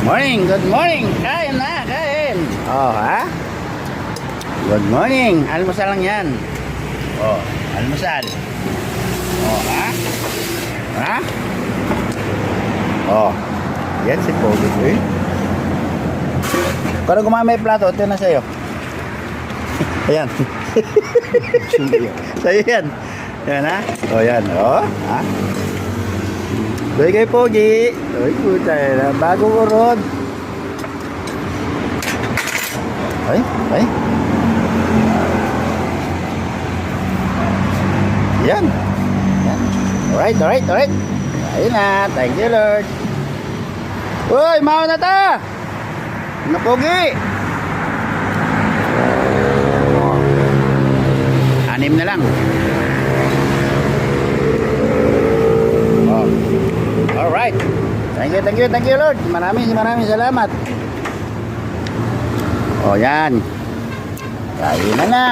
Morning, good morning. Kain na, kain. Oh, ha? Good morning. Almusal lang yan. Oh, almusal. Oh, ha? Ha? Oh. Yan si Pogi. Eh? Kung gumamay plato, ito na sa'yo. Ayan. Sa'yo yan. Yan, ha? O, yan. O, ha? Doy kay Pogi. Uy, puta na. Bagong urod. Ay, ay. Yan. Yan. Alright, alright, alright. Ayun na. Thank you, Lord. Uy, maho na ta. Na Pogi. Anim na lang. Oh. Alright. Thank you, Lord. Maraming salamat. Oh, yan. Kain na na.